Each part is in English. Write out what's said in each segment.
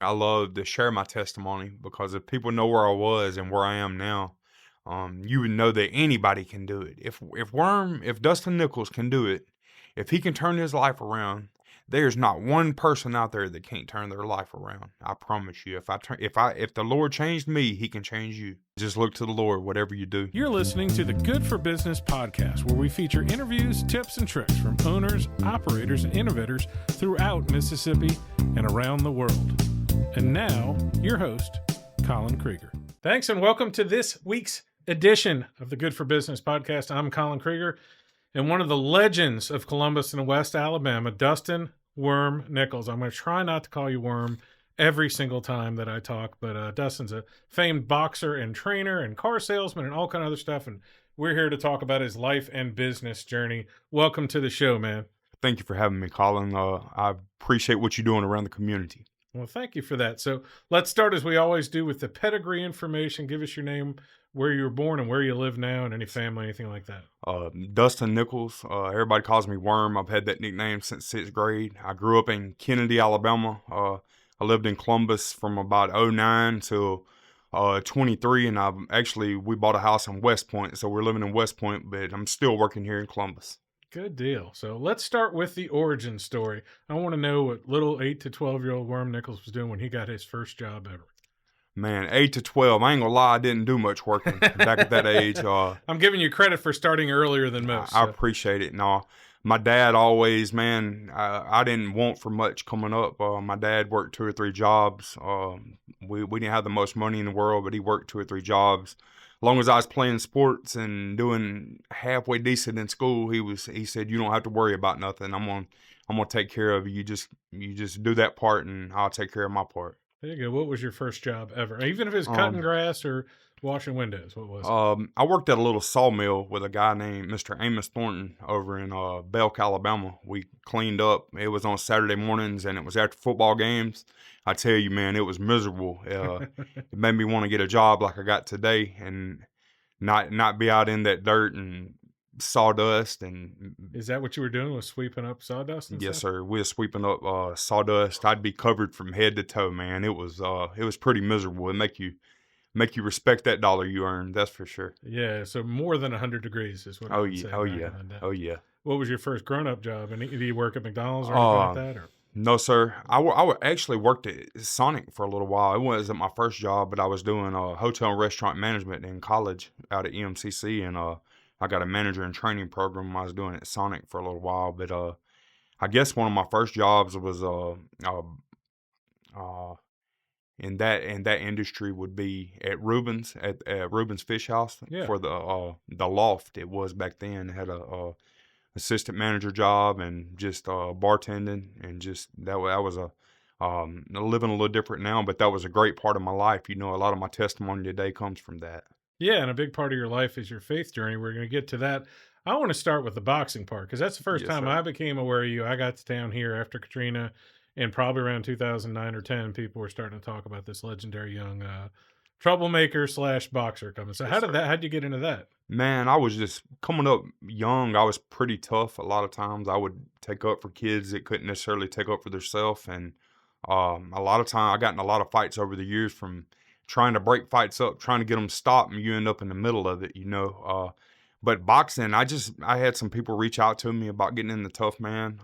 I love to share my testimony because if people know where I was and where I am now, you would know that anybody can do it. If Dustin Nichols can do it, if he can turn his life around, there's not one person out there that can't turn their life around. I promise you. If the Lord changed me, He can change you. Just look to the Lord, whatever you do. You're listening to the Good for Business podcast, where we feature interviews, tips, and tricks from owners, operators, and innovators throughout Mississippi and around the world. And now, your host, Colin Krieger. Thanks, and welcome to this week's edition of the Good for Business podcast. I'm Colin Krieger, and one of the legends of Columbus and West Alabama, Dustin Worm Nichols. I'm going to try not to call you Worm every single time that I talk, but Dustin's a famed boxer and trainer and car salesman and all kind of other stuff, and we're here to talk about his life and business journey. Welcome to the show, man. Thank you for having me, Colin. I appreciate what you're doing around the community. Well, thank you for that. So let's start as we always do with the pedigree information. Give us your name, where you were born, and where you live now, and any family, anything like that. Dustin Nichols. Everybody calls me Worm. I've had that nickname since 6th grade. I grew up in Kennedy, Alabama. I lived in Columbus from about 09 till 23, and we bought a house in West Point, so we're living in West Point, but I'm still working here in Columbus. Good deal. So let's start with the origin story. I want to know what little 8 to 12-year-old Worm Nichols was doing when he got his first job ever. Man, 8 to 12. I ain't gonna lie, I didn't do much working back at that age. I'm giving you credit for starting earlier than most. I appreciate it. No, my dad always, man, I didn't want for much coming up. My dad worked 2 or 3 jobs. We didn't have the most money in the world, but he worked 2 or 3 jobs. As long as I was playing sports and doing halfway decent in school, he said, "You don't have to worry about nothing. I'm gonna take care of you. You just do that part, and I'll take care of my part." There you go. What was your first job ever? Even if it was cutting grass or washing windows, what was it? I worked at a little sawmill with a guy named Mr. Amos Thornton over in Belk, Alabama. We cleaned up. It was on Saturday mornings, and it was after football games. I tell you, man, it was miserable. It made me want to get a job like I got today and not be out in that dirt and sawdust. And Is that what you were doing, was sweeping up sawdust and yes, stuff? sir. We were sweeping up sawdust. I'd be covered from head to toe, man. It was pretty miserable. It make you respect that dollar you earned. That's for sure. Yeah, so more than 100 degrees is what I would say. Oh back yeah. in the day. Oh yeah. What was your first grown-up job? And did you work at McDonald's or anything like that? Or? No, sir. Actually worked at Sonic for a little while. It wasn't my first job, but I was doing hotel and restaurant management in college out at EMCC, and I got a manager and training program I was doing at Sonic for a little while. But I guess one of my first jobs was in that industry would be at Reuben's at Reuben's Fish House for the loft. It was back then. It had a assistant manager job and just bartending, and just that was living a little different now, but that was a great part of my life. You know, a lot of my testimony today comes from that. Yeah, and a big part of your life is your faith journey. We're going to get to that. I want to start with the boxing part, because that's the first Yes, time sir. I became aware of you. I got to town here after Katrina, and probably around 2009 or 10, people were starting to talk about this legendary young troublemaker / boxer coming. So Yes, sir. how'd you get into that? Man, I was just coming up young. I was pretty tough. A lot of times I would take up for kids that couldn't necessarily take up for themselves. And a lot of time I got in a lot of fights over the years from trying to break fights up, trying to get them stopped, and you end up in the middle of it, you know. But boxing, I had some people reach out to me about getting in the tough man,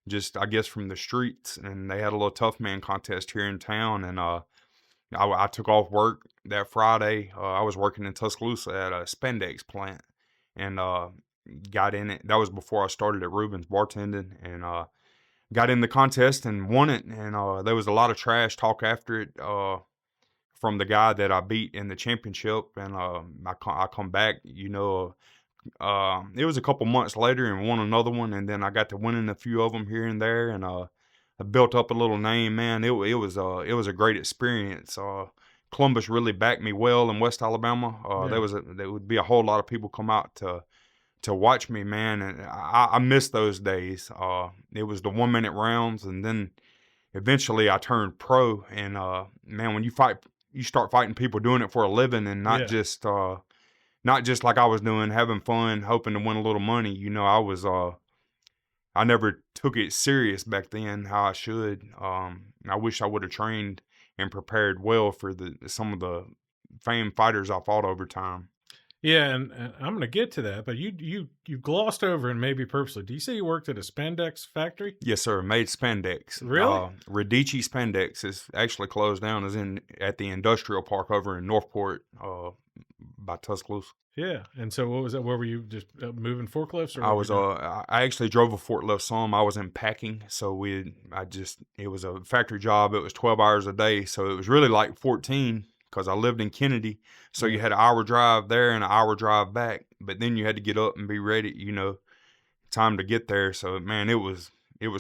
just I guess from the streets. And they had a little tough man contest here in town. And I took off work that Friday. I was working in Tuscaloosa at a Spandex plant, and got in it. That was before I started at Reuben's bartending, and got in the contest and won it. And there was a lot of trash talk after it from the guy that I beat in the championship. And I come back, you know. It was a couple months later and won another one, and then I got to winning a few of them here and there, and I built up a little name, man. It was a great experience. Columbus really backed me well in West Alabama. There would be a whole lot of people come out to watch me, man, and I miss those days. It was the 1-minute rounds, and then eventually I turned pro. And man, when you start fighting people doing it for a living, and not just like I was doing, having fun, hoping to win a little money. You know, I never took it serious back then how I should. I wish I would have trained and prepared well for some of the famed fighters I fought over time. Yeah, and I'm going to get to that, but you glossed over, and maybe purposely. Do you say you worked at a spandex factory? Yes, sir. Made Spandex. Really? Radici Spandex is actually closed down. Is in at the industrial park over in Northport, by Tuscaloosa. Yeah. And so, what was that? Where were you just moving forklifts, or I what were was you doing? I actually drove a forklift some. I was in packing, so it was a factory job. It was 12 hours a day, so it was really like 14 because I lived in Kennedy. So you Yeah. had an hour drive there and an hour drive back, but then you had to get up and be ready, time to get there. So man, it was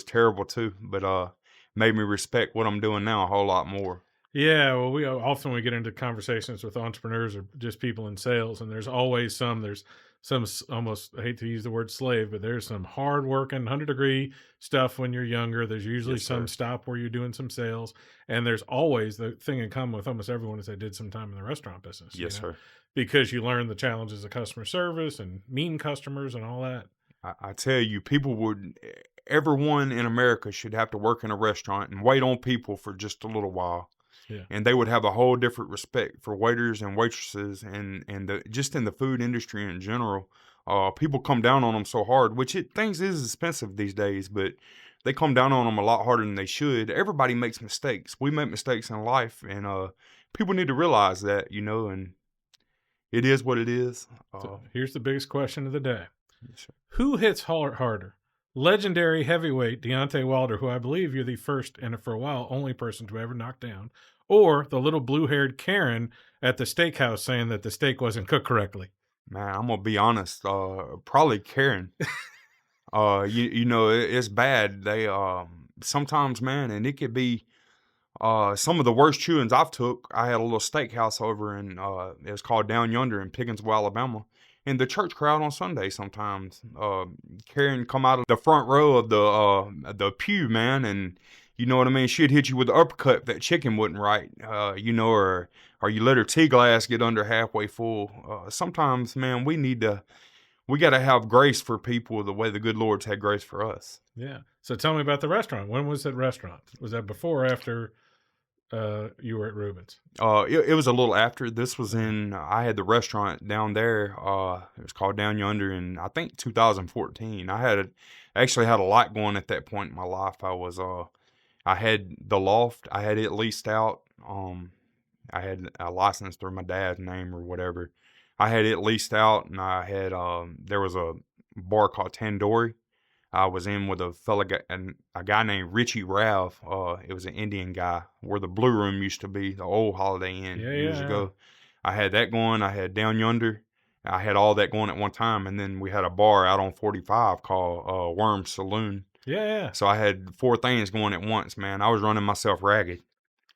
terrible too, but made me respect what I'm doing now a whole lot more. Yeah, well, we often we get into conversations with entrepreneurs or just people in sales, and there's always there's some almost, I hate to use the word slave, but there's some hard working 100-degree stuff when you're younger. There's usually Yes, some sir. stop where you're doing some sales, and there's always the thing in common with almost everyone is they did some time in the restaurant business, Yes, sir. because you learn the challenges of customer service and meeting customers and all that. I tell you, everyone in America should have to work in a restaurant and wait on people for just a little while. Yeah. And they would have a whole different respect for waiters and waitresses just in the food industry in general. People come down on them so hard, things is expensive these days, but they come down on them a lot harder than they should. Everybody makes mistakes. We make mistakes in life, and people need to realize that, and it is what it is. So here's the biggest question of the day. Yes, sir. Who hits harder? Legendary heavyweight Deontay Wilder, who I believe you're the first and for a while only person to ever knock down, or the little blue-haired Karen at the steakhouse saying that the steak wasn't cooked correctly? Man, I'm gonna be honest. Probably Karen. It's bad. They sometimes, man, and it could be some of the worst chewings I've took. I had a little steakhouse over in it was called Down Yonder in Pickinsville, Alabama. And the church crowd on Sunday sometimes, Karen come out of the front row of the pew, man, and you know what I mean. She'd hit you with the uppercut if that chicken wasn't right, or you let her tea glass get under halfway full. Sometimes, man, we got to have grace for people the way the good Lord's had grace for us. Yeah. So tell me about the restaurant. When was that restaurant? Was that before or after you were at Reuben's? It was a little after. This was I had the restaurant down there. It was called Down Yonder in, I think, 2014. Actually had a lot going at that point in my life. I had the loft. I had it leased out. I had a license through my dad's name or whatever. I had it leased out, and I had, there was a bar called Tandoori. I was in with a guy named Richie Rav. It was an Indian guy where the Blue Room used to be, the old Holiday Inn years ago. I had that going. I had Down Yonder. I had all that going at one time, and then we had a bar out on 45 called Worm Saloon. Yeah. So I had 4 things going at once, man. I was running myself ragged.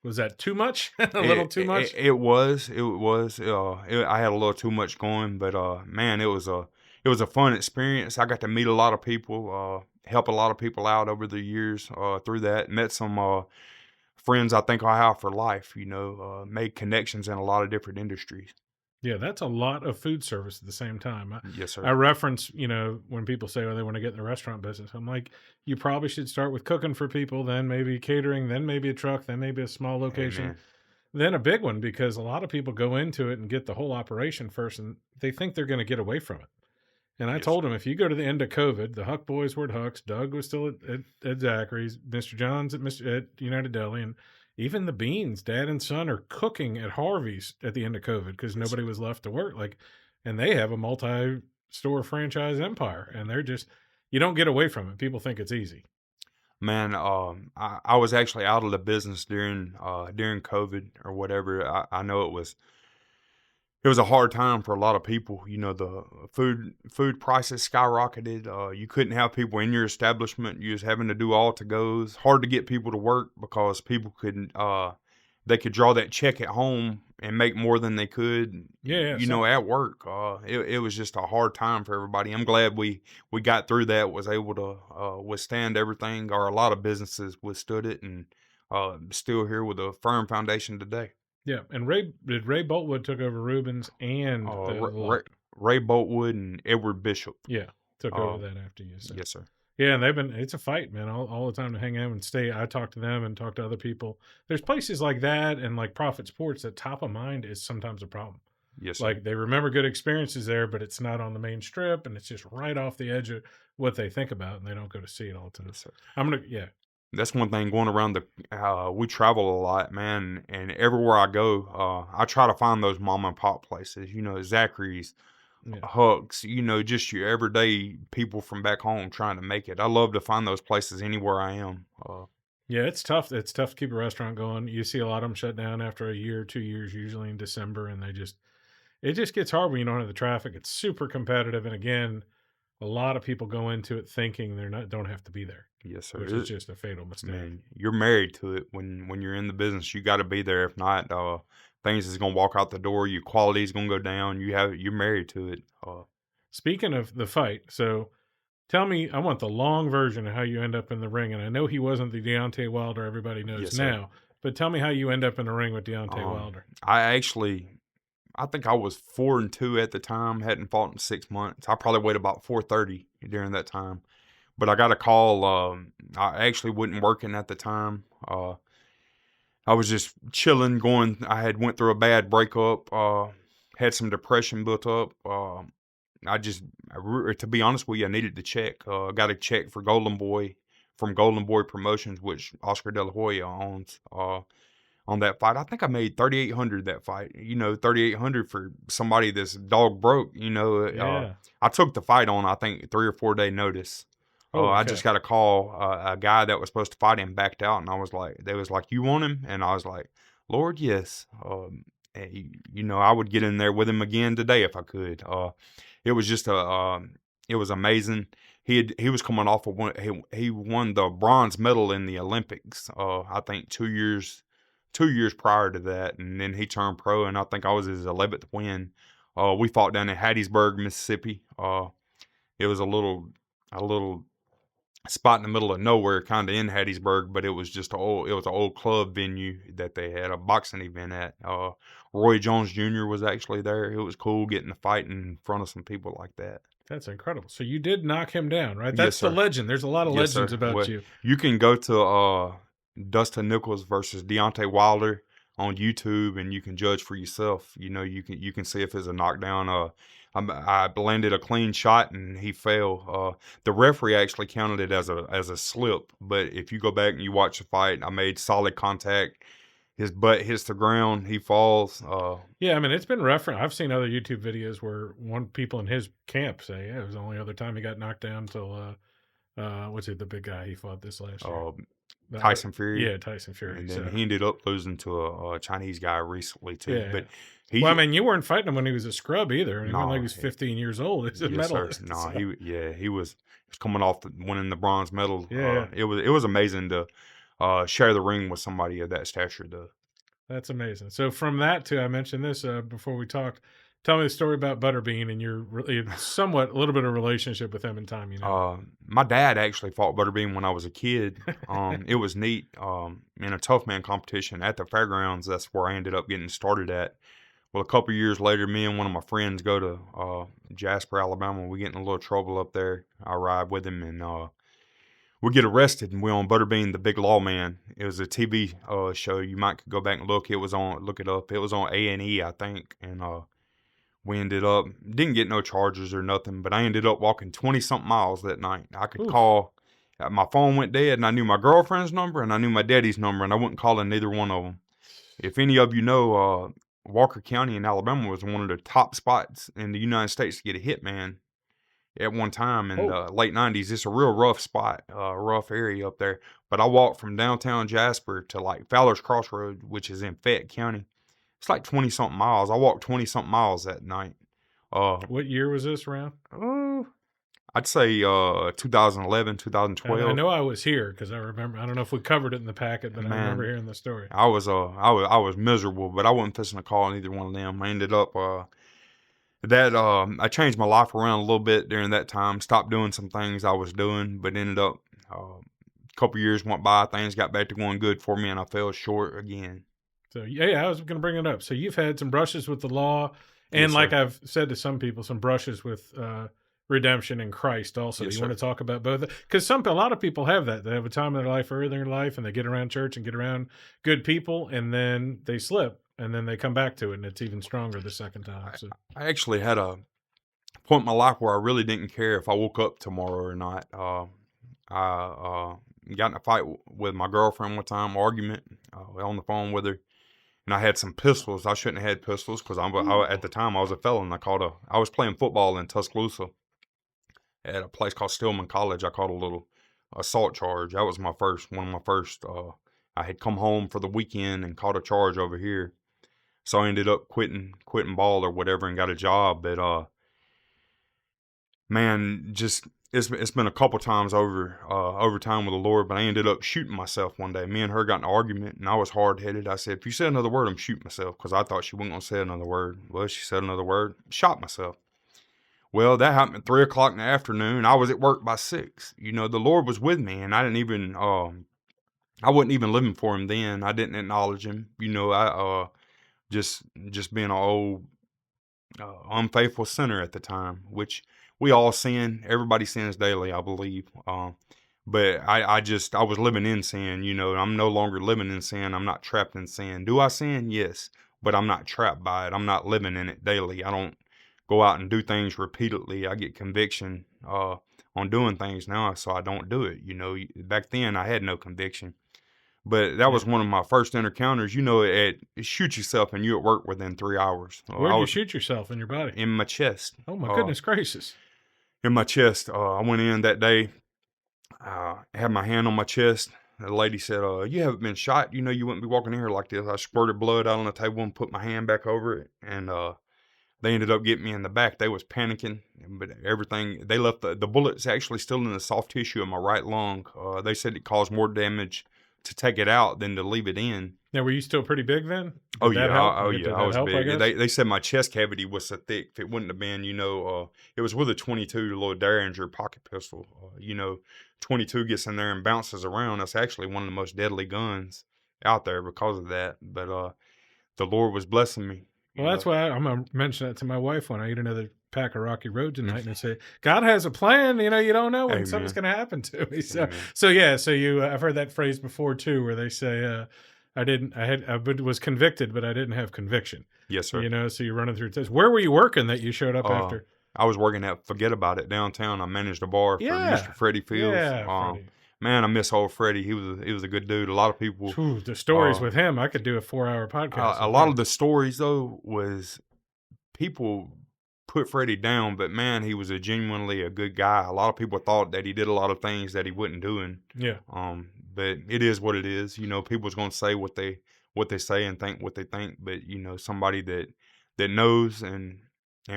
Was that too much? A little too much? It was. I had a little too much going, but man, it was a fun experience. I got to meet a lot of people, help a lot of people out over the years through that. Met some friends I think I have for life, made connections in a lot of different industries. Yeah, that's a lot of food service at the same time. Yes, sir. I reference, when people say, oh, they want to get in the restaurant business, I'm like, you probably should start with cooking for people, then maybe catering, then maybe a truck, then maybe a small location, Amen. then a big one, because a lot of people go into it and get the whole operation first, and they think they're going to get away from it. And I told them, if you go to the end of COVID, the Huck boys were at Huck's, Doug was still at Zachary's, Mr. John's at United Deli, and even the Beans, dad and son, are cooking at Harvey's at the end of COVID because nobody was left to work. And they have a multi-store franchise empire, and you don't get away from it. People think it's easy. Man, I was actually out of the business during COVID or whatever. I know it was a hard time for a lot of people. The food prices skyrocketed. You couldn't have people in your establishment. You was having to do all to goes. Hard to get people to work because people couldn't. They could draw that check at home and make more than they could. At work. It was just a hard time for everybody. I'm glad we got through that. Was able to withstand everything. Or a lot of businesses withstood it, and still here with a firm foundation today. Yeah, and Ray Boltwood took over Reuben's and Ray Boltwood and Edward Bishop. Yeah, took over that after you. So. Yes, sir. Yeah, and it's a fight, man, all the time to hang out and stay. I talk to them and talk to other people. There's places like that and like Profit Sports that top of mind is sometimes a problem. Yes, sir. Like they remember good experiences there, but it's not on the main strip and it's just right off the edge of what they think about and they don't go to see it all the time. Yes, sir. Yeah. That's one thing going around we travel a lot, man, and everywhere I go, I try to find those mom and pop places, Zachary's, Yeah. Huck's, just your everyday people from back home trying to make it. I love to find those places anywhere I am. Yeah, it's tough. It's tough to keep a restaurant going. You see a lot of them shut down after a year, 2 years, usually in December, and it just gets hard when you don't have the traffic. It's super competitive, and again, a lot of people go into it thinking don't have to be there, Yes, sir. which is just a fatal mistake. Man, you're married to it when you're in the business. You got to be there. If not, things is gonna walk out the door. Your quality is gonna go down. You're married to it. Speaking of the fight, so tell me, I want the long version of how you end up in the ring. And I know he wasn't the Deontay Wilder everybody knows Yes, sir. now, but tell me how you end up in the ring with Deontay Wilder. I think I was 4-2 at the time. Hadn't fought in 6 months. I probably weighed about 430 during that time. But I got a call. I actually wasn't working at the time. I was just chilling, I had went through a bad breakup, had some depression built up. To be honest with you, I needed to check. I got a check for Golden Boy from Golden Boy Promotions, which Oscar De La Hoya owns. On that fight, I think I made 3,800 that fight. 3,800 for somebody that's dog broke. Yeah. I took the fight on, I think, 3 or 4 day notice. I just got a call. A guy that was supposed to fight him backed out, and they was like, "You want him?" And I was like, "Lord, yes." I would get in there with him again today if I could. It was just it was amazing. He was coming off of he won the bronze medal in the Olympics. I think 2 years prior to that, and then he turned pro, and I think I was his 11th win. We fought down in Hattiesburg, Mississippi. It was a little spot in the middle of nowhere, kind of in Hattiesburg, but it was an old club venue that they had a boxing event at. Roy Jones Jr. was actually there. It was cool getting to fight in front of some people like that. That's incredible. So you did knock him down, right? Yes, That's the sir. legend. There's a lot of Yes, legends sir. about Well, you. You can go to Dustin Nichols versus Deontay Wilder on YouTube, and you can judge for yourself. You can see if it's a knockdown. I landed a clean shot and he fell. The referee actually counted it as a slip, but if you go back and you watch the fight, I made solid contact. His butt hits the ground. He falls. Yeah, I mean, it's been referenced. I've seen other YouTube videos where people in his camp say, yeah, it was the only other time he got knocked down until, what's it, the big guy he fought this last year? Tyson Fury. Yeah, Tyson Fury. And then he ended up losing to a Chinese guy recently too. Yeah. But I mean, you weren't fighting him when he was a scrub either. He wasn't like he was 15 years old. He's a medalist. No, so. He was coming off winning the bronze medal. Yeah. It was amazing to share the ring with somebody of that stature. That's amazing. So from that to, I mentioned this before we talked. Tell me the story about Butterbean and your somewhat a little bit of relationship with him in time. My dad actually fought Butterbean when I was a kid. It was neat. In a tough man competition at the fairgrounds, that's where I ended up getting started at. Well, a couple years later, me and one of my friends go to Jasper, Alabama. We get in a little trouble up there. I ride with him, and we get arrested, and we're on Butterbean, the Big Lawman. It was a TV show. You might go back and look. Look it up. It was on A&E, I think, and we ended up, didn't get no charges or nothing, but I ended up walking 20-something miles that night. I could call, my phone went dead, and I knew my girlfriend's number, and I knew my daddy's number, and I wasn't calling neither one of them. If any of you know, Walker County in Alabama was one of the top spots in the United States to get a hitman at one time in the late 90s. It's a real rough spot, rough area up there. But I walked from downtown Jasper to like Fowler's Crossroad, which is in Fayette County. It's like 20-something miles. I walked 20-something miles that night. What year was this around? I'd say 2011, 2012. I know I was here because I remember. I don't know if we covered it in the packet, but I remember hearing the story. I was miserable, but I wasn't fixing to call either one of them. I ended up I changed my life around a little bit during that time. Stopped doing some things I was doing, but ended up a couple years went by. Things got back to going good for me, and I fell short again. So yeah, I was going to bring it up. So you've had some brushes with the law, and like I've said to some people, some brushes with redemption in Christ also. Yes, You want sir. to talk about both? Because a lot of people have that. They have a time in their life, early in their life, and they get around church and get around good people, and then they slip, and then they come back to it, and it's even stronger the second time. I, So, I actually had a point in my life where I really didn't care if I woke up tomorrow or not. I got in a fight with my girlfriend one time, argument on the phone with her, and I had some pistols. I shouldn't have had pistols because at the time I was a felon. I was playing football in Tuscaloosa at a place called Stillman College. I caught a little assault charge. That was one of my first. I had come home for the weekend and caught a charge over here, so I ended up quitting ball or whatever and got a job. But man, just it's been a couple times over time with the Lord, but I ended up shooting myself one day. Me and her got in an argument, and I was hard headed. I said, "If you say another word, I'm shooting myself," because I thought she wasn't gonna say another word. Well, she said another word, shot myself. Well, that happened at 3 o'clock in the afternoon. I was at work by 6. The Lord was with me, and I didn't even I wasn't even living for Him then. I didn't acknowledge Him. I just being an old unfaithful sinner at the time, which we all sin. Everybody sins daily, I believe. But I was living in sin. I'm no longer living in sin. I'm not trapped in sin. Do I sin? Yes, but I'm not trapped by it. I'm not living in it daily. I don't go out and do things repeatedly. I get conviction on doing things now, so I don't do it. Back then I had no conviction. But that yeah. was one of my first encounters. Shoot yourself and you at work within 3 hours. Where I did you was shoot yourself in your body? in my chest. Oh my goodness gracious! In my chest. I went in that day. Had my hand on my chest. The lady said, "You haven't been shot. You wouldn't be walking in here like this." I squirted blood out on the table and put my hand back over it. And they ended up getting me in the back. They was panicking, but everything, they left the bullets actually still in the soft tissue of my right lung. They said it caused more damage to take it out than to leave it in. Now, were you still pretty big then? Oh Did that yeah, help? yeah, Did I that was help, I big. guess? They said my chest cavity was so thick. If it wouldn't have been, it was with a 22 little Derringer pocket pistol. 22 gets in there and bounces around. That's actually one of the most deadly guns out there because of that. But the Lord was blessing me. Well, that's why I'm going to mention that to my wife when I eat another pack of Rocky Road tonight and say, God has a plan. You don't know when something's going to happen to me. I've heard that phrase before too, where they say, I was convicted, but I didn't have conviction. Yes, sir. So you're running through tests. Where were you working that you showed up after? I was working at Forget About It downtown. I managed a bar for Mr. Freddie Fields. Yeah, Freddie. Man, I miss old Freddie. He was a good dude. A lot of people. Ooh, the stories with him, I could do a 4-hour podcast. A lot of the stories though was people put Freddie down, but man, he was genuinely a good guy. A lot of people thought that he did a lot of things that he wasn't doing. Yeah. But it is what it is. People's gonna say what they say and think what they think. But somebody that knows and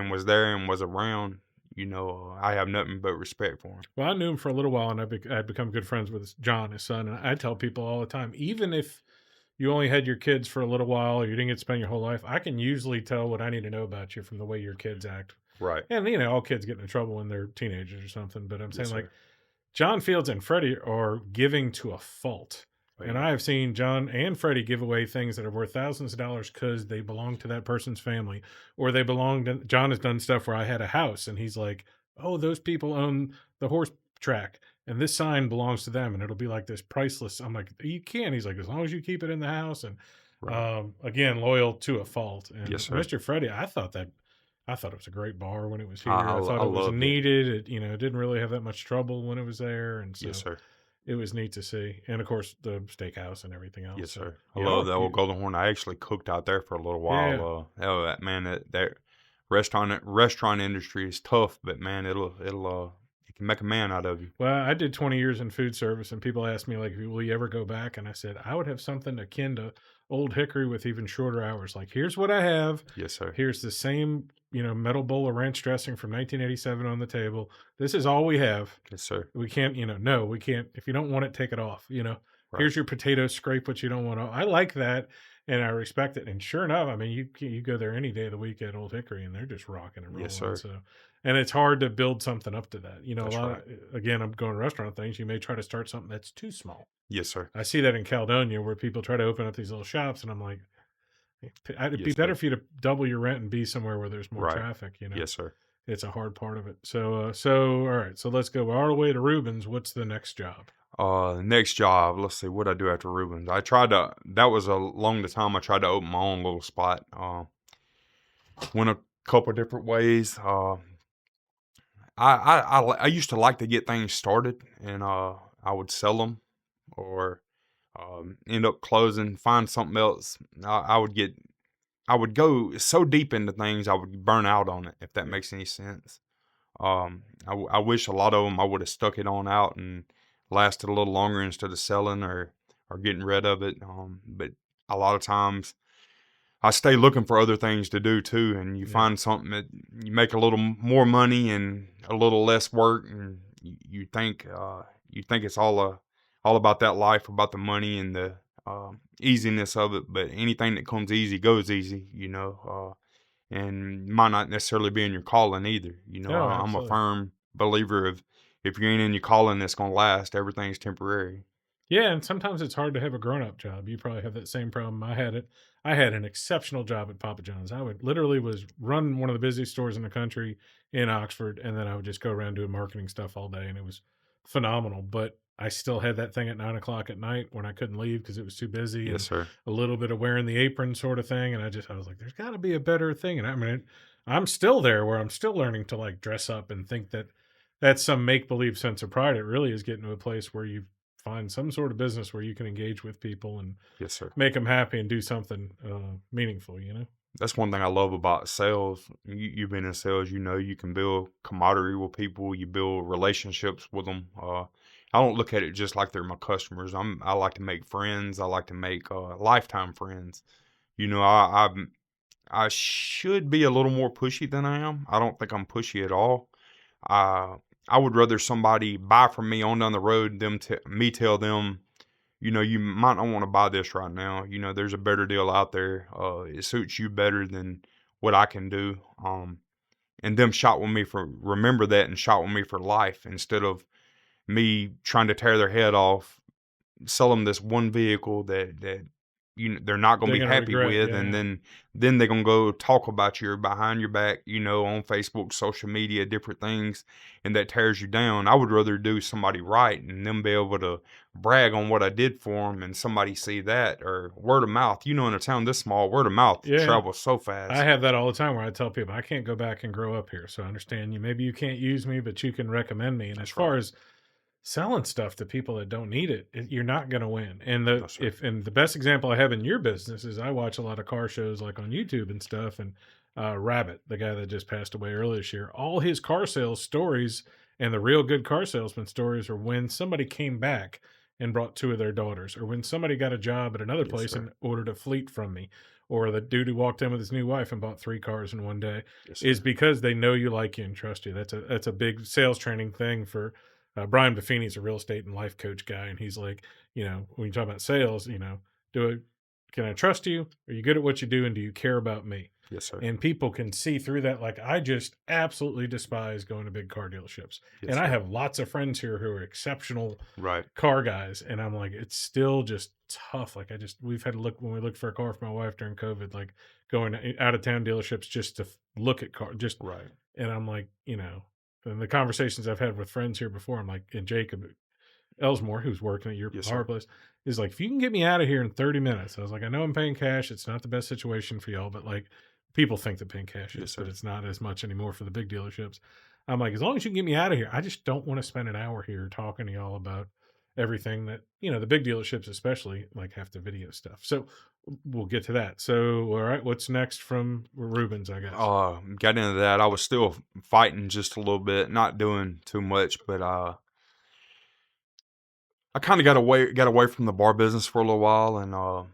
was there and was around. I have nothing but respect for him. Well, I knew him for a little while, and I'd become good friends with John, his son. And I tell people all the time, even if you only had your kids for a little while or you didn't get to spend your whole life, I can usually tell what I need to know about you from the way your kids act. Right. And, all kids get into trouble when they're teenagers or something. But I'm saying, sir. John Fields and Freddie are giving to a fault. Right. And I have seen John and Freddie give away things that are worth thousands of dollars because they belong to that person's family, or they belong to. John has done stuff where I had a house, and he's like, "Oh, those people own the horse track, and this sign belongs to them, and it'll be like this priceless." I'm like, "You can." He's like, "As long as you keep it in the house." And again, loyal to a fault. And yes, sir. Mr. Freddie, I thought it was a great bar when it was here. I thought it was needed. It. It didn't really have that much trouble when it was there, and so. Yes, sir. It was neat to see. And, of course, the steakhouse and everything else. Yes, sir. I love that old Golden Horn. I actually cooked out there for a little while. Yeah. That restaurant industry is tough, but, man, it can make a man out of you. Well, I did 20 years in food service, and people asked me, like, will you ever go back? And I said, I would have something akin to Old Hickory with even shorter hours. Like, here's what I have. Yes, sir. Here's the same, metal bowl of ranch dressing from 1987 on the table. This is all we have. Yes, sir. We can't, no, we can't. If you don't want it, take it off, Right. Here's your potatoes, scrape what you don't want. I like that, and I respect it. And sure enough, I mean, you go there any day of the week at Old Hickory, and they're just rocking and rolling. Yes, sir. So, and it's hard to build something up to that. That's a lot right. again, I'm going to restaurant things. You may try to start something that's too small. Yes, sir. I see that in Caledonia where people try to open up these little shops, and I'm like, it'd be better for you to double your rent and be somewhere where there's more Right. traffic, Yes, sir. it's a hard part of it. So all right, so let's go all the way to Rubens. What's the next job? Next job, let's see, what I do after Rubens. That was along the time I tried to open my own little spot. Went a couple different ways. I used to like to get things started, and I would sell them or end up closing, find something else. I would go so deep into things I would burn out on it, if that makes any sense. I wish a lot of them I would have stuck it on out and lasted a little longer instead of selling or getting rid of it. But a lot of times I stay looking for other things to do too, and you find something that you make a little more money and a little less work, and you think it's all about that life, about the money and the easiness of it. But anything that comes easy goes easy, and might not necessarily be in your calling either. Oh, I'm a absolutely. firm believer of if you ain't in your calling, it's gonna last. Everything's temporary. Yeah, and sometimes it's hard to have a grown-up job. You probably have that same problem. I had an exceptional job at Papa John's. I would literally was run one of the busiest stores in the country in Oxford, and then I would just go around doing marketing stuff all day, and it was phenomenal. But I still had that thing at 9 o'clock at night when I couldn't leave because it was too busy, Yes, and sir. a little bit of wearing the apron sort of thing. And I was like, there's got to be a better thing. And I mean, I'm still there where I'm still learning to like dress up and think that that's some make believe sense of pride. It really is getting to a place where you find some sort of business where you can engage with people and Yes, sir. make them happy and do something meaningful, you know? That's one thing I love about sales. You've been in sales, you can build camaraderie with people. You build relationships with them. I don't look at it just like they're my customers. I like to make friends. I like to make lifetime friends. You know, I should be a little more pushy than I am. I don't think I'm pushy at all. Uh, I would rather somebody buy from me on down the road, me tell them, you might not want to buy this right now. There's a better deal out there. It suits you better than what I can do. And them shot with me remember that and shot with me for life instead of me trying to tear their head off, sell them this one vehicle that they're not gonna They're be going to happy regret. with, Yeah. and Yeah. then they're gonna go talk about you behind your back, on Facebook, social media, different things, and that tears you down. I would rather do somebody right and them be able to brag on what I did for them, and somebody see that or word of mouth. In a town this small, word of mouth Yeah. travels so I fast. have that all the time where I tell people I can't go back and grow up here. So I understand you. Maybe you can't use me, but you can recommend me. And as That's far right. as selling stuff to people that don't need it, you're not going to win. No, sir. And the best example I have in your business is I watch a lot of car shows like on YouTube and stuff. And Rabbit, the guy that just passed away earlier this year, all his car sales stories and the real good car salesman stories are when somebody came back and brought two of their daughters, or when somebody got a job at another Yes, place sir. and ordered a fleet from me, or the dude who walked in with his new wife and bought 3 cars in one day, Yes, is sir. because they know you, like you, and trust you. That's a big sales training thing for Brian Buffini's a real estate and life coach guy, and he's like, when you talk about sales, can I trust you? Are you good at what you do, and do you care about me? Yes, sir. And people can see through that. Like, I just absolutely despise going to big car dealerships, Yes, and I sir. have lots of friends here who are exceptional Right. car guys, and I'm like, it's still just tough. Like, we've had to look when we looked for a car for my wife during COVID, like going out of town dealerships just to look at car, just Right. and I'm like, and the conversations I've had with friends here before, I'm like, and Jacob Elsmore, who's working at your Yes, power sir. place, is like, if you can get me out of here in 30 minutes. I was like, I know I'm paying cash. It's not the best situation for y'all, but like, people think that paying cash Yes, is, but sir. it's not as much anymore for the big dealerships. I'm like, as long as you can get me out of here, I just don't want to spend an hour here talking to y'all about everything that, the big dealerships, especially, like, have to video stuff. So we'll get to that. So, all right, what's next from Rubens, I guess? Got into that. I was still fighting just a little bit, not doing too much, but I kind of got away from the bar business for a little while, and I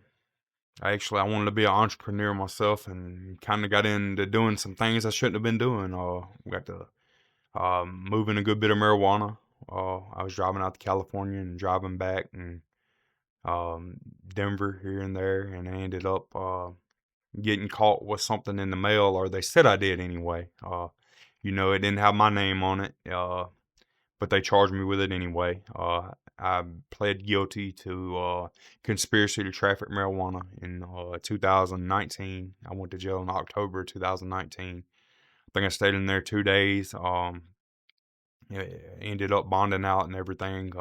wanted to be an entrepreneur myself, and kind of got into doing some things I shouldn't have been doing. Got to moving a good bit of marijuana. I was driving out to California and driving back, and Denver here and there, and I ended up getting caught with something in the mail, or they said I did anyway. It didn't have my name on it, but they charged me with it anyway. I pled guilty to conspiracy to traffic marijuana in 2019. I went to jail in October 2019. think I stayed in there 2 days. Yeah, ended up bonding out and everything.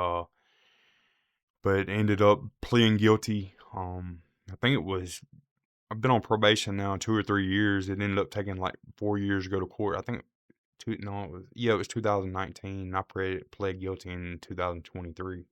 But ended up pleading guilty. I think it was I've been on probation now 2 or 3 years. It ended up taking like 4 years to go to court. I think it was 2019. I pled guilty in 2023.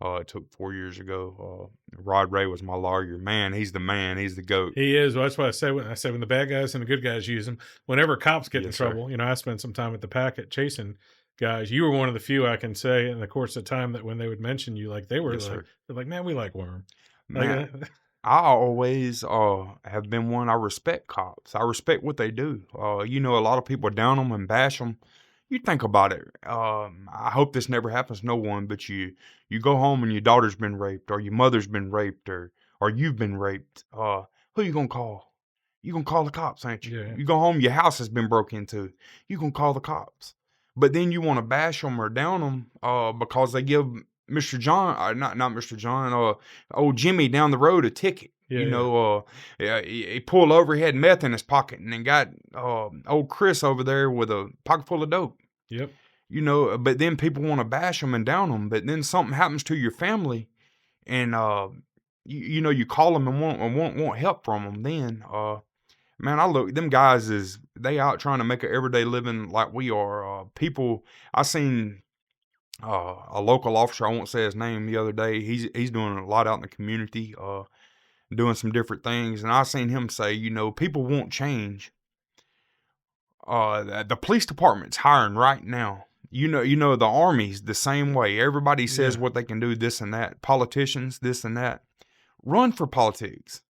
It took 4 years ago. Rod Ray was my lawyer. Man, he's the man. He's the GOAT. He is. Well, that's what I say when the bad guys and the good guys use him. Whenever cops get in Yes, sir. trouble, I spent some time at the packet chasing guys. You were one of the few I can say in the course of time that when they would mention you, like they were Yes, like, sir. they're like, man, we like Worm. Man, Like, I always have been one. I respect cops. I respect what they do. A lot of people down them and bash them. You think about it. I hope this never happens to no one, but you go home and your daughter's been raped, or your mother's been raped, or you've been raped. Who you gonna call? You gonna call the cops, ain't you? Yeah. You go home, your house has been broke into. You gonna call the cops. But then you want to bash them or down them because they give Mr. John, not Mr. John, old Jimmy down the road a ticket. Yeah, He pulled over, he had meth in his pocket, and then got old Chris over there with a pocket full of dope. Yep. But then people want to bash them and down them. But then something happens to your family, and you call them and want help from them. Then man, I look them guys they out trying to make an everyday living like we are. I seen a local officer, I won't say his name, the other day. He's doing a lot out in the community, doing some different things, and I seen him say, people won't change. The police department's hiring right now. The Army's the same way. Everybody says what they can do, this and that. Politicians, this and that. Run for politics.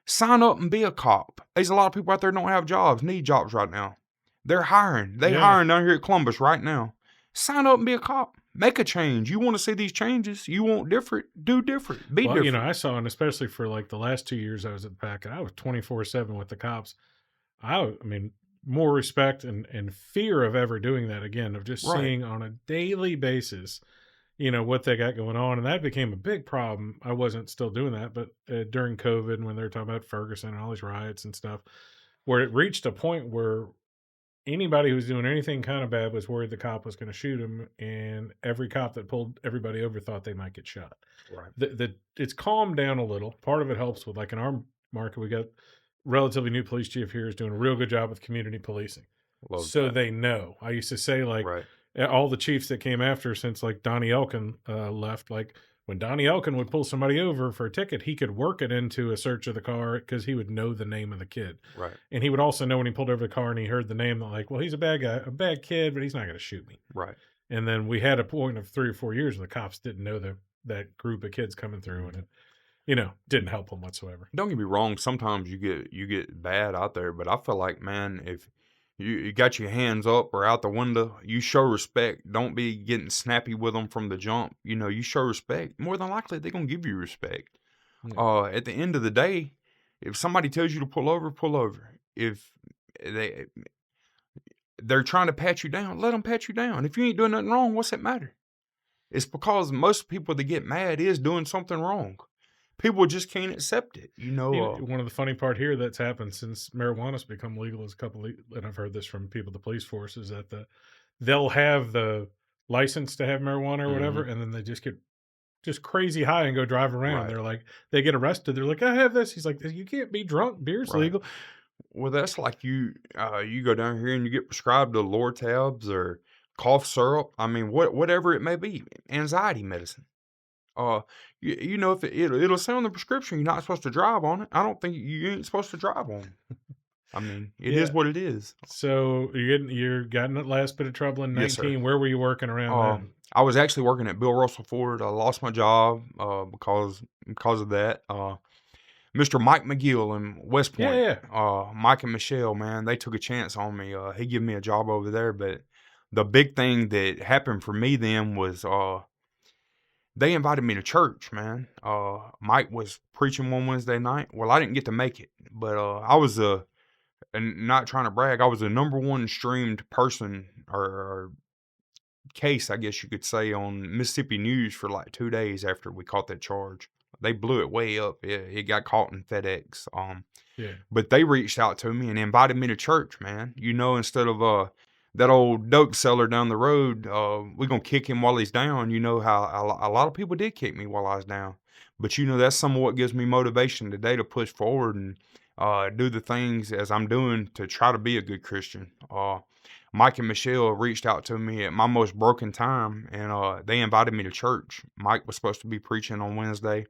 Sign up and be a cop. There's a lot of people out there don't have jobs, need jobs right now. They're hiring. Hiring down here at Columbus right now. Sign up and be a cop. Make a change. You want to see these changes. You want different. Do different. Be different. I saw, and especially for like the last 2 years I was at the packet, I was 24/7 with the cops. I mean, more respect and fear of ever doing that again, of just seeing on a daily basis, what they got going on. And that became a big problem. I wasn't still doing that, but during COVID, when they were talking about Ferguson and all these riots and stuff, where it reached a point where anybody who was doing anything kind of bad was worried the cop was going to shoot him, and every cop that pulled everybody over thought they might get shot. Right. It's calmed down a little. Part of it helps with, like, in our market, we got relatively new police chief here is doing a real good job with community policing. They know. I used to say, like, all the chiefs that came after, since like Donnie Elkin left, like when Donnie Elkin would pull somebody over for a ticket, he could work it into a search of the car because he would know the name of the kid. Right. And he would also know when he pulled over the car and he heard the name, that like, well, he's a bad guy, a bad kid, but he's not going to shoot me. Right. And then we had a point of 3 or 4 years where the cops didn't know that group of kids coming through, and it, didn't help them whatsoever. Don't get me wrong. Sometimes you get bad out there, but I feel like, man, if you got your hands up or out the window, you show respect. Don't be getting snappy with them from the jump. You show respect. More than likely, they're going to give you respect. Yeah. At the end of the day, if somebody tells you to pull over, pull over. If they're trying to pat you down, let them pat you down. If you ain't doing nothing wrong, what's it matter? It's because most people that get mad is doing something wrong. People just can't accept it, One of the funny part here that's happened since marijuana's become legal is and I've heard this from people at the police force, is that they'll have the license to have marijuana or whatever, and then they just get just crazy high and go drive around. Right. They're like, they get arrested. They're like, I have this. He's like, you can't be drunk. Beer's legal. Well, that's like you go down here and you get prescribed the Lortabs or cough syrup. I mean, whatever it may be, anxiety medicine. If it'll say on the prescription, you're not supposed to drive on it. I don't think you ain't supposed to drive on it. I mean, it is what it is. So you're gotten that last bit of trouble in 19. Yes, Where were you working around then? I was actually working at Bill Russell Ford. I lost my job because of that. Mr. Mike McGill in West Point. Mike and Michelle, man, they took a chance on me. He gave me a job over there. But the big thing that happened for me then was they invited me to church, man. Mike was preaching one Wednesday night. Well, I didn't get to make it, but I was and not trying to brag, I was the number one streamed person or case, I guess you could say, on Mississippi News for like 2 days after we caught that charge. they blew it way up. It got caught in FedEx. Yeah. But they reached out to me and invited me to church, man. Instead of that old dope seller down the road, we're gonna kick him while he's down. You know how a lot of people did kick me while I was down. But that's some of what gives me motivation today to push forward and do the things as I'm doing to try to be a good Christian. Mike and Michelle reached out to me at my most broken time, and they invited me to church. Mike was supposed to be preaching on Wednesday.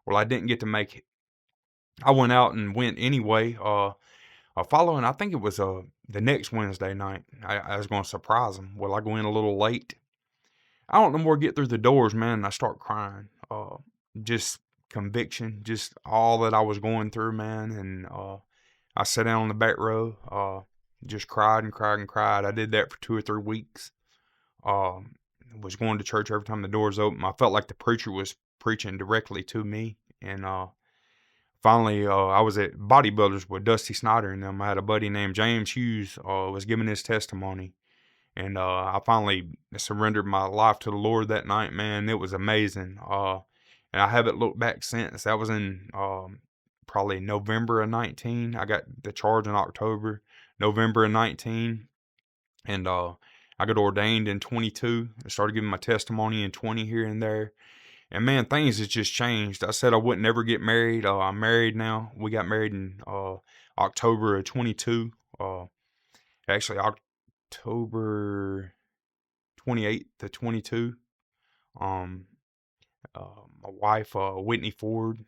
Well, I didn't get to make it. I went out and went anyway. Following, I think it was the next Wednesday night. I was going to surprise them. Well, I go in a little late. I don't know more get through the doors, man, and I start crying. Just conviction, just all that I was going through, man. And I sat down on the back row, just cried and cried and cried. I did that for 2 or 3 weeks. Was going to church every time the doors open. I felt like the preacher was preaching directly to me. And finally, I was at Bodybuilders with Dusty Snyder and them. I had a buddy named James Hughes was giving his testimony. And I finally surrendered my life to the Lord that night, man. It was amazing. And I haven't looked back since. That was in probably November of 19. I got the charge in October, November of 19. And I got ordained in 22. I started giving my testimony in 20 here and there. And man, things has just changed. I said I wouldn't ever get married. I'm married now. We got married in October of 22. Actually, October 28th to 22. My wife, Whitney Ford,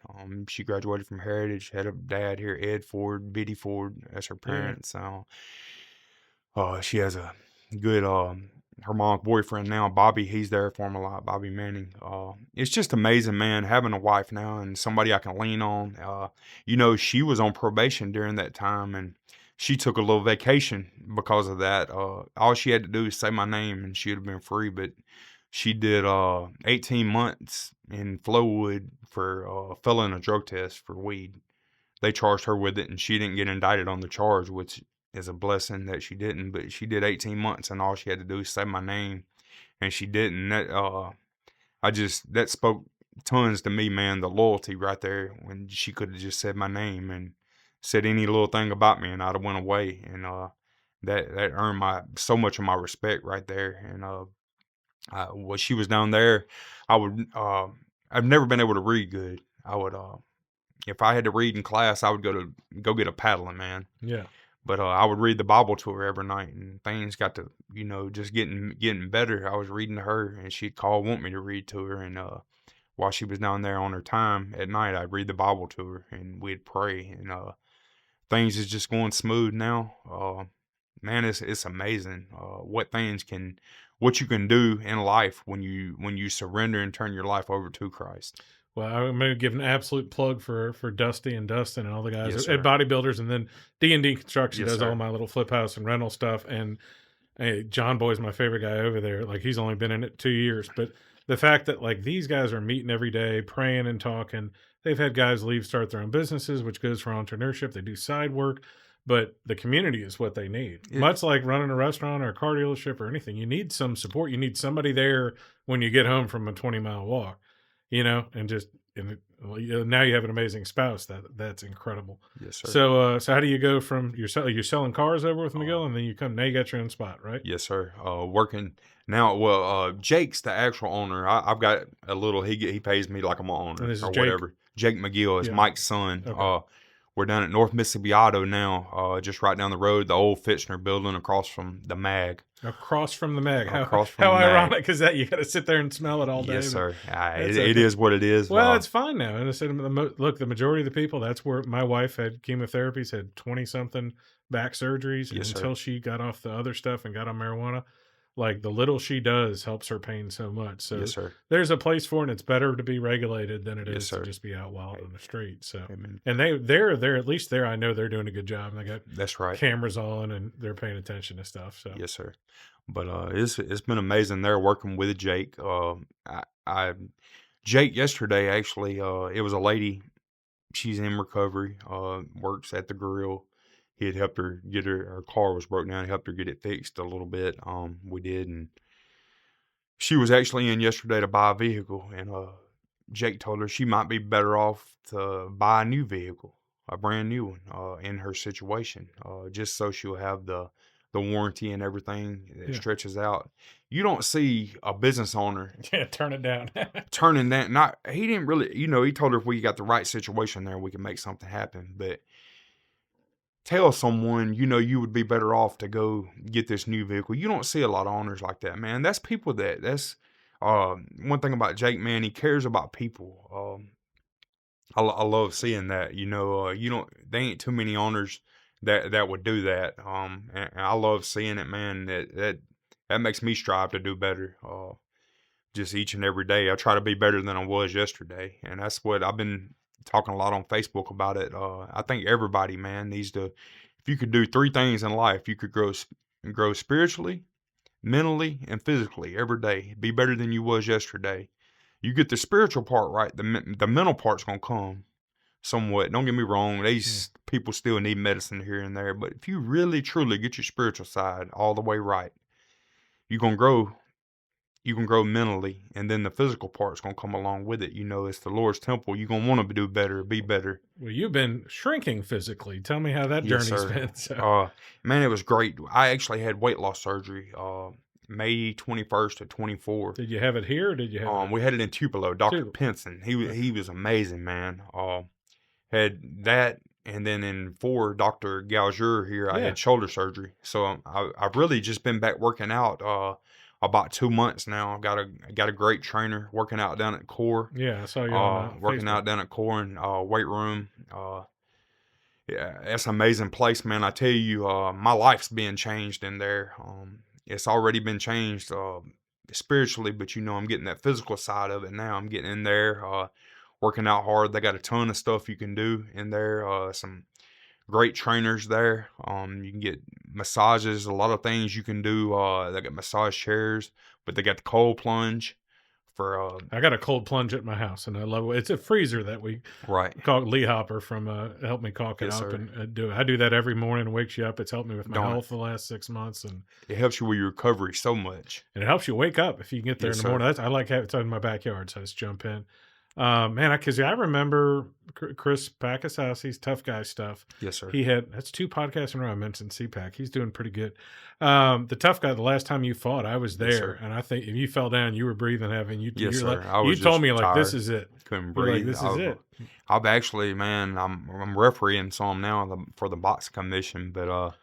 she graduated from Heritage, had a dad here, Ed Ford, Biddy Ford, as her parents. She has a good, her mom's boyfriend now, Bobby, he's there for him a lot, Bobby Manning. It's just amazing, man, having a wife now and somebody I can lean on. She was on probation during that time, and she took a little vacation because of that. All she had to do is say my name and she'd have been free, but she did 18 months in Flowood for failing a drug test for weed. They charged her with it, and she didn't get indicted on the charge, which is a blessing that she didn't. But she did 18 months, and all she had to do is say my name, and she didn't. That spoke tons to me, man. The loyalty right there when she could have just said my name and said any little thing about me, and I'd have went away. And that earned so much of my respect right there. And when she was down there, I've never been able to read good. I would, if I had to read in class, I would go get a paddling, man. Yeah. But I would read the Bible to her every night, and things got to, just getting better. I was reading to her, and she'd want me to read to her. And while she was down there on her time at night, I'd read the Bible to her, and we'd pray. And things is just going smooth now. Man, it's amazing what you can do in life when you surrender and turn your life over to Christ. Well, I'm going to give an absolute plug for Dusty and Dustin and all the guys Yes, at Bodybuilders, and then D&D Construction does sir. all my little flip house and rental stuff. And hey, John Boy's my favorite guy over there. Like, he's only been in it 2 years, but the fact that like these guys are meeting every day, praying and talking. They've had guys leave, start their own businesses, which goes for entrepreneurship. They do side work, but the community is what they need. Yeah. Much like running a restaurant or a car dealership or anything, you need some support. You need somebody there when you get home from a 20-mile walk. Now you have an amazing spouse. That's incredible. Yes, sir. So how do you go from you're selling cars over with McGill, and then now you got your own spot, right? Yes, sir. Working now. Well, Jake's the actual owner. I've got a little. He pays me like I'm an owner or whatever. Jake McGill is Mike's son. Okay. We're down at North Mississippi Auto now, just right down the road, the old Fitchner building across from the MAG. Across from the MAG. How ironic is that? You got to sit there and smell it all day. Yes, sir. It is what it is. Well, it's fine now. And I said, look, the majority of the people, that's where my wife had chemotherapies, had 20-something back surgeries until she got off the other stuff and got on marijuana. Like, the little she does helps her pain so much. So yes, sir. There's a place for it, and it's better to be regulated than it is to just be out wild on the street. So, Amen. And they're at least there. I know they're doing a good job. And they got cameras on, and they're paying attention to stuff. So yes, sir. But it's been amazing. They're working with Jake. Jake yesterday actually. It was a lady. She's in recovery. Works at the grill. He had helped her get her car was broken down. He helped her get it fixed a little bit. We did, and she was actually in yesterday to buy a vehicle, and Jake told her she might be better off to buy a new vehicle, a brand new one, in her situation, just so she'll have the warranty and everything that stretches out. You don't see a business owner turn it down. turning that. Not he didn't really, he told her if we got the right situation there, we can make something happen. But tell someone, you would be better off to go get this new vehicle. You don't see a lot of owners like that, man. That's people that's one thing about Jake, man, he cares about people. I love seeing that, they ain't too many owners that would do that. And I love seeing it, man. That makes me strive to do better. Just each and every day, I try to be better than I was yesterday. And that's what I've been talking a lot on Facebook about it. I think everybody, man, needs to, if you could do 3 things in life, you could grow spiritually, mentally, and physically every day. Be better than you was yesterday. You get the spiritual part right, the mental part's going to come somewhat. Don't get me wrong. These people still need medicine here and there. But if you really, truly get your spiritual side all the way right, you're going to grow. You can grow mentally, and then the physical part's going to come along with it. It's the Lord's temple. You're going to want to do better, be better. Well, you've been shrinking physically. Tell me how that journey's been. So. Man, it was great. I actually had weight loss surgery May 21st to 24. Did you have it here, or did you have we had it in Tupelo. Dr. Pinson. He was amazing, man. Had that, and then in 4, Dr. Gauger here, I had shoulder surgery. So I've really just been back working out about 2 months now. Got a great trainer working out down at Core. Yeah, I saw you working out down at Core and weight room. Yeah, that's an amazing place, man. I tell you, my life's being changed in there. It's already been changed spiritually, but I'm getting that physical side of it now. I'm getting in there, working out hard. They got a ton of stuff you can do in there. Some great trainers there. You can get massages, a lot of things you can do. They got massage chairs, but they got the cold plunge for I got a cold plunge at my house, and I love it. It's a freezer that we call Lee Hopper from helped me caulk it up and do it. I do that every morning. It wakes you up. It's helped me with my health the last 6 months, and it helps you with your recovery so much. And it helps you wake up if you can get there in the morning. I like having it in my backyard, so I just jump in. Man, because I remember Chris Packus House. He's tough guy stuff. Yes, sir. That's 2 podcasts in a row. I mentioned CPAC. He's doing pretty good. The tough guy. The last time you fought, I was there, and I think if you fell down, you were breathing heavy. Yes, sir. You told me like, "This is it." Couldn't breathe. This is it. I've actually, man, I'm refereeing some now for the boxing commission, but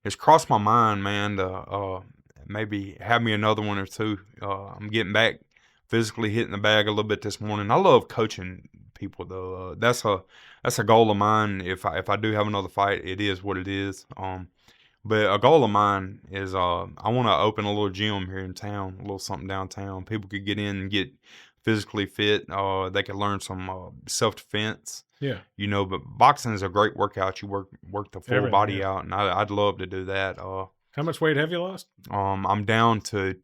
it's crossed my mind, man, to maybe have me another one or 2. I'm getting back. Physically hitting the bag a little bit this morning. I love coaching people though. That's a goal of mine. If I do have another fight, it is what it is. But a goal of mine is I want to open a little gym here in town, a little something downtown. People could get in and get physically fit. They could learn some self-defense. Yeah. But boxing is a great workout. You work the full body out, and I'd love to do that. How much weight have you lost? I'm down to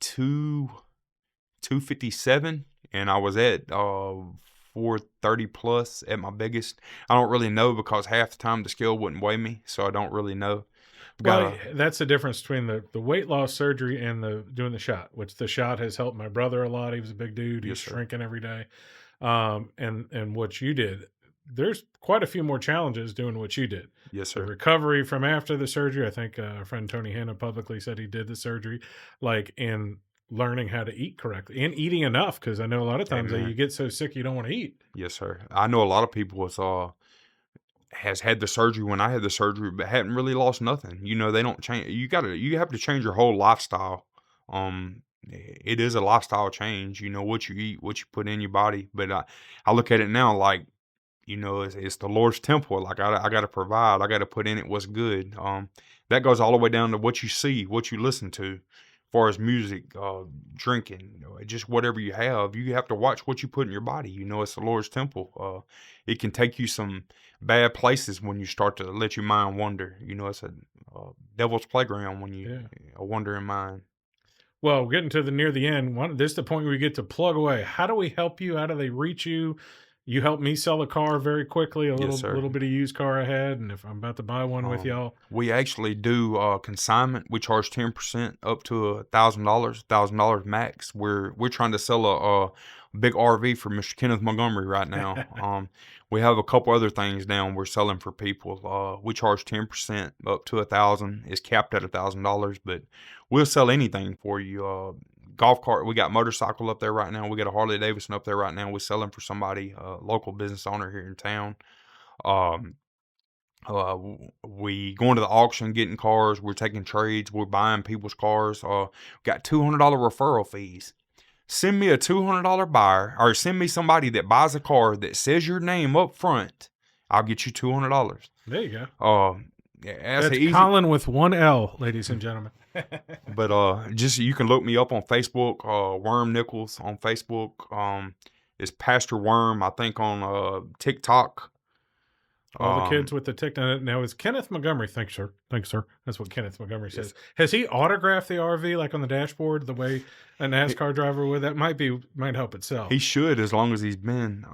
257, and I was at 430 plus at my biggest. I don't really know because half the time the scale wouldn't weigh me, so I don't really know. Well, that's the difference between the weight loss surgery and doing the shot, which the shot has helped my brother a lot. He was a big dude. He's shrinking every day. And what you did, there's quite a few more challenges doing what you did. Yes, sir. The recovery from after the surgery. I think our friend Tony Hanna publicly said he did the surgery, in learning how to eat correctly and eating enough, because I know a lot of times that you get so sick you don't want to eat. Yes, sir. I know a lot of people has had the surgery when I had the surgery, but hadn't really lost nothing. They don't change. You have to change your whole lifestyle. It is a lifestyle change. What you eat, what you put in your body. But I look at it now like, it's the Lord's temple. Like I got to provide. I got to put in it what's good. That goes all the way down to what you see, what you listen to. As far as music, drinking, just whatever you have to watch what you put in your body. It's the Lord's temple. It can take you some bad places when you start to let your mind wander. It's a devil's playground when you a wandering mind. Well, getting to near the end, this is the point where we get to plug away. How do we help you? How do they reach you? You helped me sell a car very quickly, a little bit of used car I had, and if I'm about to buy one with y'all. We actually do consignment. We charge 10% up to $1,000 max. We're trying to sell big RV for Mr. Kenneth Montgomery right now. We have a couple other things down we're selling for people. We charge 10% up to $1,000. It's capped at $1,000, but we'll sell anything for you. Golf cart, we got motorcycle up there right now. We got a Harley Davidson up there right now. We're selling for somebody, a local business owner here in town. Um, we going to the auction, getting cars. We're taking trades. We're buying people's cars. Got $200 referral fees. Send me a $200 buyer, or send me somebody that buys a car that says your name up front. I'll get you $200. There you go. That's easy. Colin with one L, ladies and gentlemen. But just you can look me up on Facebook. Worm Nichols on Facebook. It's Pastor Worm, I think, on TikTok. All the kids with the TikTok. Now, is Kenneth Montgomery, thanks, sir. That's what Kenneth Montgomery says. Has he autographed the RV like on the dashboard the way a NASCAR driver would? That might help itself. He should, as long as he's been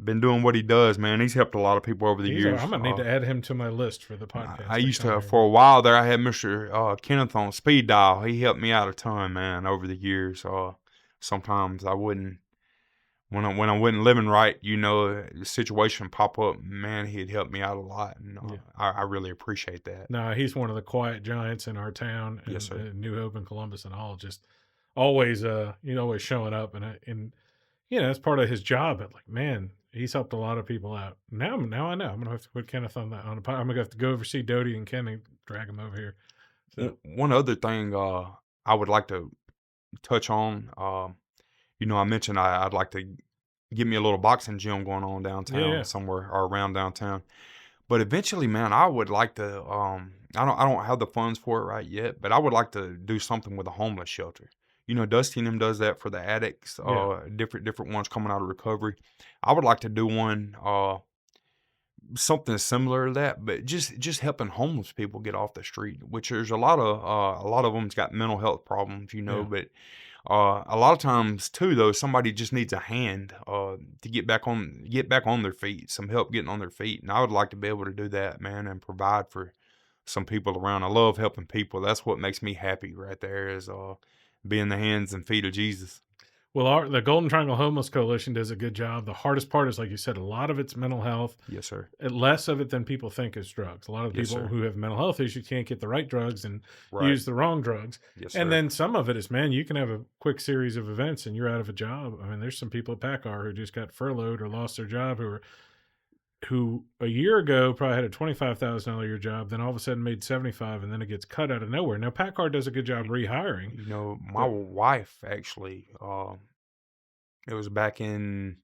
doing what he does, man. He's helped a lot of people over the years. I'm going to need to add him to my list for the podcast. I used to, for a while there, I had Mr. Kenneth on speed dial. He helped me out a ton, man, over the years. Sometimes I wouldn't. When I wasn't living right, the situation pop up, man, he'd help me out a lot, and I really appreciate that. No, he's one of the quiet giants in our town, yes, sir. New Hope and Columbus and all. Just always, always showing up, and that's part of his job. But like, man, he's helped a lot of people out. Now I know I'm gonna have to put Kenneth on I'm gonna have to go over see Dodie and Ken and drag him over here. So. One other thing I would like to touch on. I mentioned I'd like to get me a little boxing gym going on downtown somewhere or around downtown. But eventually, man, I would like to. I don't have the funds for it right yet, but I would like to do something with a homeless shelter. Dustin them does that for the addicts. Different ones coming out of recovery. I would like to do one. Something similar to that, but just helping homeless people get off the street. Which there's a lot of them's got mental health problems, but. A lot of times too, though, somebody just needs a hand to get back on their feet, some help getting on their feet, and I would like to be able to do that, man, and provide for some people around. I love helping people. That's what makes me happy right there, is being the hands and feet of Jesus. Well, the Golden Triangle Homeless Coalition does a good job. The hardest part is, like you said, a lot of it's mental health. Yes, sir. Less of it than people think is drugs. A lot of people who have mental health issues can't get the right drugs and use the wrong drugs. Yes, sir. And then some of it is, man, you can have a quick series of events and you're out of a job. I mean, there's some people at PACCAR who just got furloughed or lost their job who a year ago probably had a $25,000 a year job, then all of a sudden made $75,000, and then it gets cut out of nowhere. Now, PACCAR does a good job rehiring. My wife actually, it was back in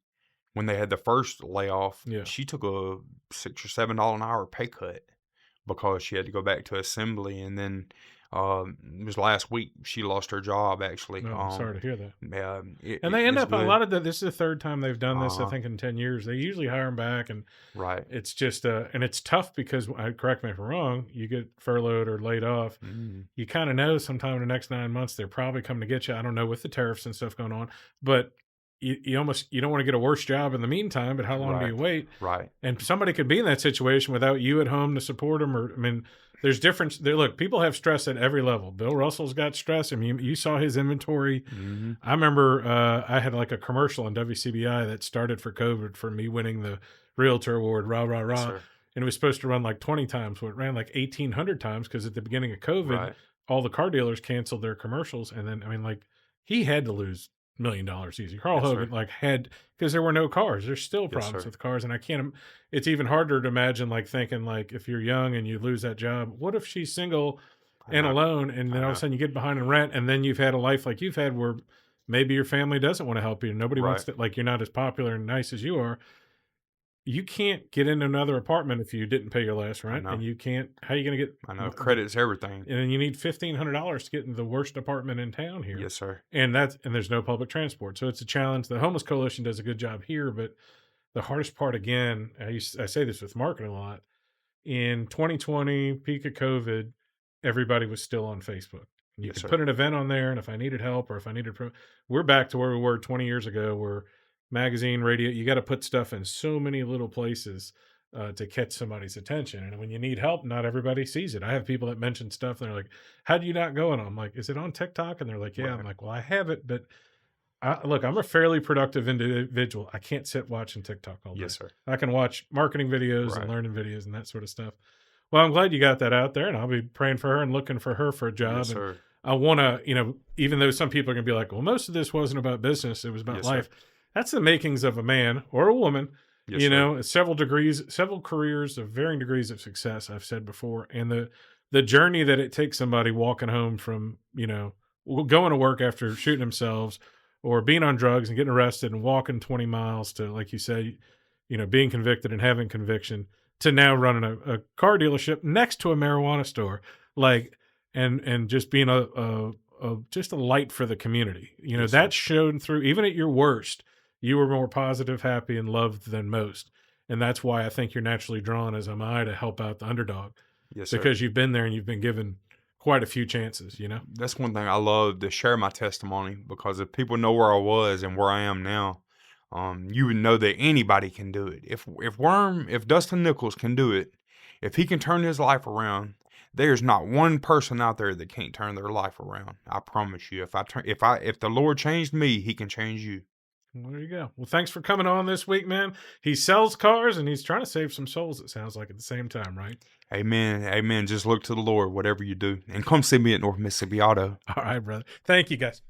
when they had the first layoff. Yeah. She took a $6 or $7 an hour pay cut because she had to go back to assembly, and then it was last week she lost her job, actually. No, I'm sorry to hear that. Yeah, and they end up good. A lot of this is the third time they've done this. I think in 10 years they usually hire them back, and it's just and it's tough because, correct me if I'm wrong, you get furloughed or laid off, you kind of know sometime in the next 9 months they're probably coming to get you. I don't know, with the tariffs and stuff going on, but you don't want to get a worse job in the meantime. But how long do you wait? Right. And somebody could be in that situation without you at home to support them, there's difference there. Look, people have stress at every level. Bill Russell's got stress. I mean, you saw his inventory. Mm-hmm. I remember I had like a commercial on WCBI that started for COVID for me winning the Realtor Award, rah, rah, rah. Yes, and it was supposed to run like 20 times. Well, it ran like 1,800 times because at the beginning of COVID, all the car dealers canceled their commercials. And then, he had to lose $1 million easy. Carl Hogan had, because there were no cars. There's still problems with cars, and it's even harder to imagine thinking if you're young and you lose that job, what if she's single and alone, and then all of a sudden you get behind in rent, and then you've had a life like you've had where maybe your family doesn't want to help you, nobody wants to, you're not as popular and nice as you are. You can't get into another apartment if you didn't pay your last rent, and you can't. How are you going to get? I know, credit's everything, and then you need $1,500 to get into the worst apartment in town here. Yes, sir. And there's no public transport, so it's a challenge. The Homeless Coalition does a good job here, but the hardest part, again, I say this with marketing a lot. In 2020, peak of COVID, everybody was still on Facebook. You could put an event on there, and if I needed help or if I needed, we're back to where we were 20 years ago, where magazine, radio, you got to put stuff in so many little places to catch somebody's attention. And when you need help, not everybody sees it. I have people that mention stuff and they're like, how do you not go? And I'm like, is it on TikTok? And they're like, yeah. I'm like, well, I have it, but Look, I'm a fairly productive individual. I can't sit watching TikTok all day. Yes, sir. I can watch marketing videos Right. and learning videos and that sort of stuff. Well, I'm glad you got that out there, and I'll be praying for her and looking for her for a job. Yes, and sir. I want to, even though some people are going to be like, well, most of this wasn't about business, it was about Yes, life. sir. That's the makings of a man or a woman. Yes, sir. Several careers of varying degrees of success, I've said before. And the journey that it takes somebody walking home from, going to work after shooting themselves or being on drugs and getting arrested and walking 20 miles to, like you say, being convicted and having conviction, to now running a car dealership next to a marijuana store, and just being just a light for the community. Yes, That's sir. shown through, even at your worst, you were more positive, happy, and loved than most. And that's why I think you're naturally drawn, as am I, to help out the underdog, Yes, sir. because you've been there and you've been given quite a few chances, That's one thing I love to share my testimony, because if people know where I was and where I am now, you would know that anybody can do it. If Dustin Nichols can do it, if he can turn his life around, there's not one person out there that can't turn their life around. I promise you. If the Lord changed me, He can change you. Well, there you go. Well, thanks for coming on this week, man. He sells cars and he's trying to save some souls, it sounds like, at the same time, right? Amen. Amen. Just look to the Lord, whatever you do, and come see me at North Mississippi Auto. All right, brother. Thank you, guys.